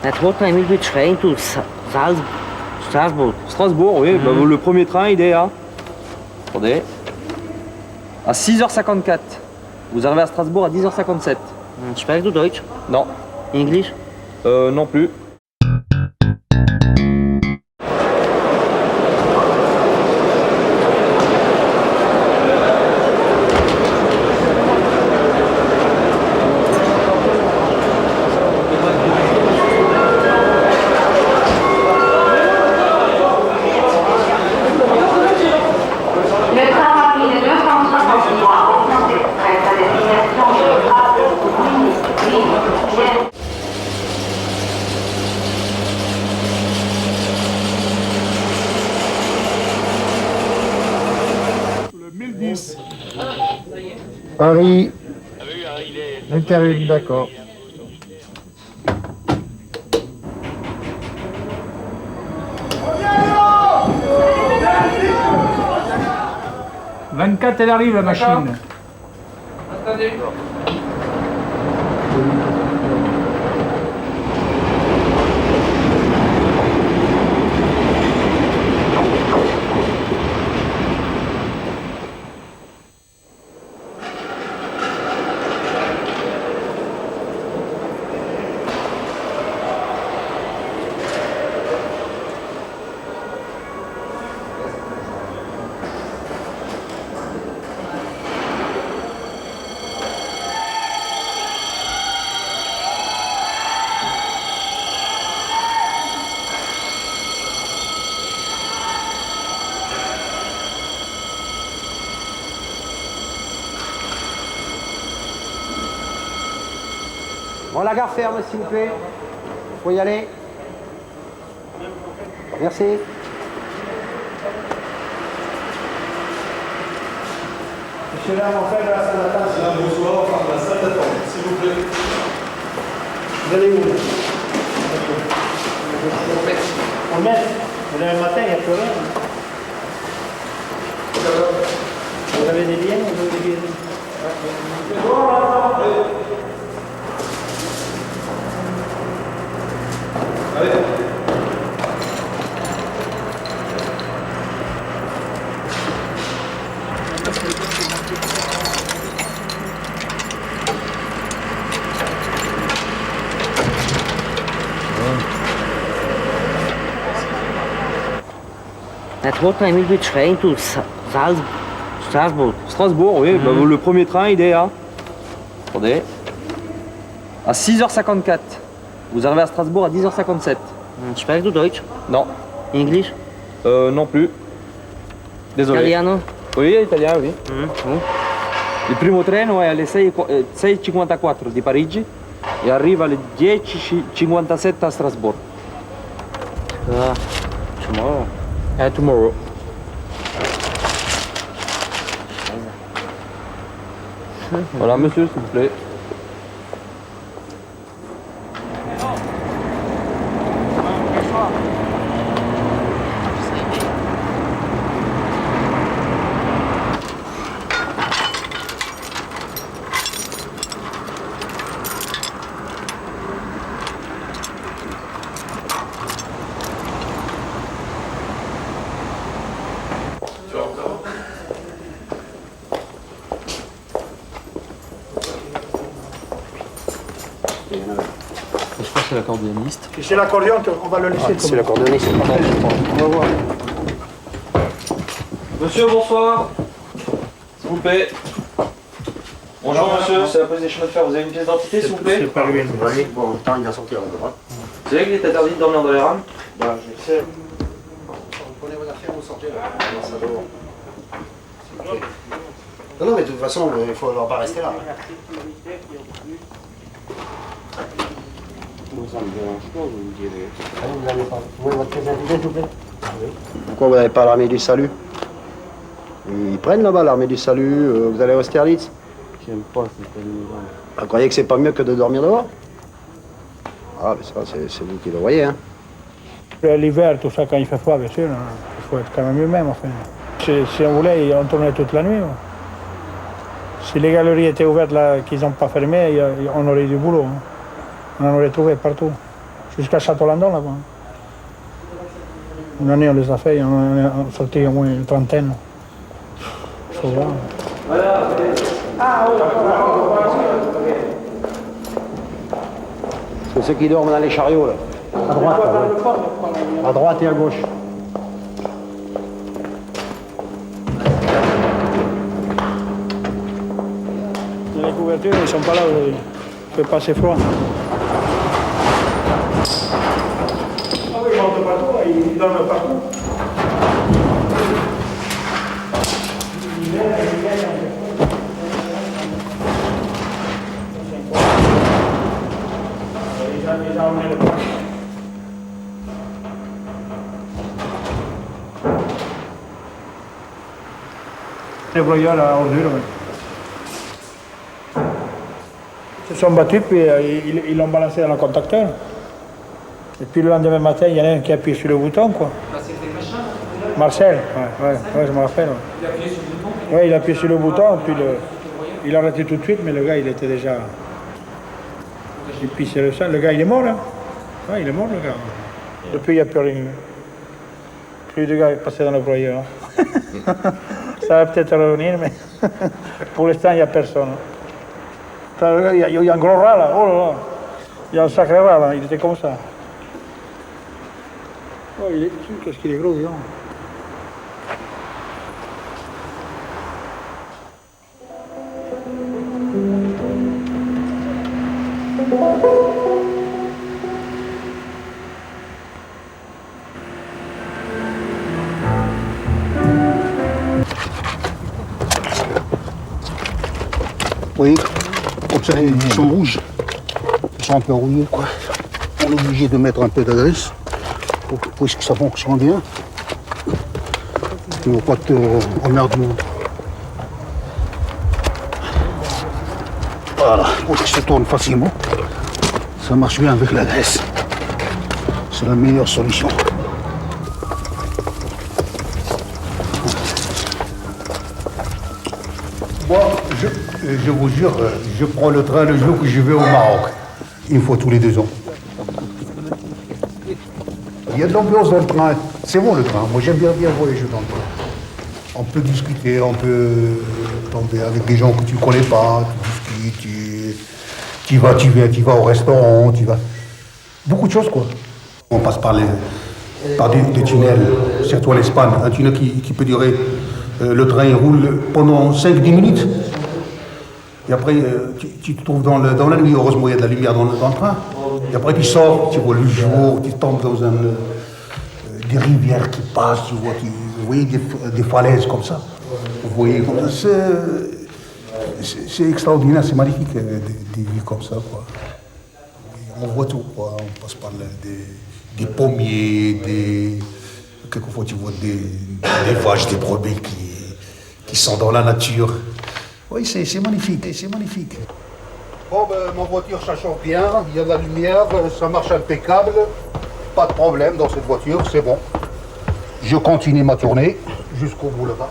Der zweite Termin wird Schwein zu Strasbourg. Strasbourg, oui. Bah, le premier train, il est à... Attendez. À 6h54. Vous arrivez à Strasbourg à 10h57. Sprichst du Deutsch? Non. Englisch? Non plus. Le train rapide 263 Orienté Express à destination de Strasbourg. Le 1010. Paris. Interune, d'accord. « 24, elle arrive la machine. Attendez. Bon, la gare ferme, s'il vous plaît. Faut y aller. Merci. Monsieur là, mon frère de la salle d'attente. Bonsoir, la salle d'attente, s'il vous plaît. Vous allez où? On met. Vous avez le matin, il n'y a plus rien. Vous avez des billets? Vous avez des billets? Allez. Der zweite Termin wird Schwein zu Strasbourg. Strasbourg, oui. Bah, le premier train, il est à... Attendez. À 6h54. Vous arrivez à Strasbourg à 10h57. Sprichst du Deutsch? Non. Englisch? Non plus. Désolé. Italiano? Oui, italien, oui. Oh. Il primo treno è alle 6:54 di Parigi e arriva alle 10:57 a Strasbourg. Tomorrow. Tomorrow. Voilà, monsieur, s'il vous plaît. Je pense que c'est l'accordéoniste. C'est l'accordéon, on va le laisser. C'est l'accordéoniste. On va voir. Monsieur, bonsoir. S'il vous plaît. Bonjour monsieur, c'est la police des chemins de fer. Vous avez une pièce d'identité s'il vous plaît? C'est pas lui, bon, le temps il va sortir, on verra. Vous savez qu'il est interdit de dormir dans les rames? Bah, je sais. Prenez vos affaires, vous sortez là. Ça dehors. Non, mais de toute façon, il ne faut pas rester là. Ça me dérange pas, vous me direz. Vous n'avez pas. Vous voulez votre pièce d'identité, s'il vous plaît? Oui. Pourquoi vous n'avez pas l'armée du salut? Ils prennent là-bas l'armée du salut, vous allez à Austerlitz? J'aime pas cette nuit-là. Vous croyez que c'est pas mieux que de dormir dehors? Ah, mais ça, c'est vous qui le voyez, hein. L'hiver, tout ça, quand il fait froid, bien sûr, il faut être quand même humain, enfin. Si on voulait, on tournait toute la nuit. Si les galeries étaient ouvertes, là, qu'ils n'ont pas fermées, on aurait du boulot. On en aurait trouvé partout. Jusqu'à Château-Landon, là-bas. Une année, on les a fait, on a sorti au moins une trentaine. Faut voir. C'est ceux qui dorment dans les chariots, là. À droite, là, ouais. À droite et à gauche. Les couvertures, ils ne sont pas là aujourd'hui. Il fait pas assez froid. Ah oui, ils montent partout, ils dorment partout. Les broyeurs à ordures, oui. Ils se sont battus, puis ils l'ont balancé dans le contacteur. Et puis le lendemain matin, il y en a un qui a appuyé sur le bouton, quoi. Marcel, ouais, je me rappelle. Ouais. Il a appuyé sur le bouton? Oui, il a appuyé sur le bouton, puis il a arrêté tout de suite, mais le gars, il était déjà... Et puis c'est le sang. Le gars, il est mort, hein. Ouais, il est mort, le gars. Depuis, il n'y a plus rien. Plus de gars passés dans le broyeur. Hein. Ça va peut-être revenir, mais pour l'instant, il n'y a personne. Il y a un gros rat, là. Oh là là. Il y a un sacré rat, là. Il était comme ça. Oh, il est... Qu'est-ce qu'il est gros, disons. Vous voyez, comme ça, ils sont rouges. Ils sont un peu rouillés, quoi. On est obligé de mettre un peu de graisse pour que ça fonctionne bien. Il ne faut pas te emmerdement. Voilà, pour que ça tourne facilement. Ça marche bien avec la graisse. C'est la meilleure solution. Moi, je vous jure, je prends le train le jour que je vais au Maroc. Une fois tous les 2 ans. Il y a de l'ambiance dans le train. C'est bon le train. Moi j'aime bien voyager dans le train. On peut discuter, on peut tomber avec des gens que tu ne connais pas. Tu discutes, tu vas au restaurant, tu vas... Beaucoup de choses quoi. On passe par des tunnels, surtout en Espagne. Un tunnel qui peut durer... le train il roule pendant 5-10 minutes. Et après, tu te trouves dans la nuit. Heureusement, il y a de la lumière dans le train. Et après, tu sors, tu vois le jour, tu tombes dans des rivières qui passent, vous voyez des falaises comme ça. Vous voyez comme ça. C'est extraordinaire, c'est magnifique, des villes comme ça, quoi. On voit tout, quoi. On passe par des pommiers, quelquefois, tu vois des vaches, des brebis qui sont dans la nature. Oui, c'est magnifique, c'est magnifique. Bon, ma voiture, ça chauffe bien, il y a de la lumière, ça marche impeccable. Pas de problème dans cette voiture, c'est bon. Je continue ma tournée jusqu'au bout là-bas.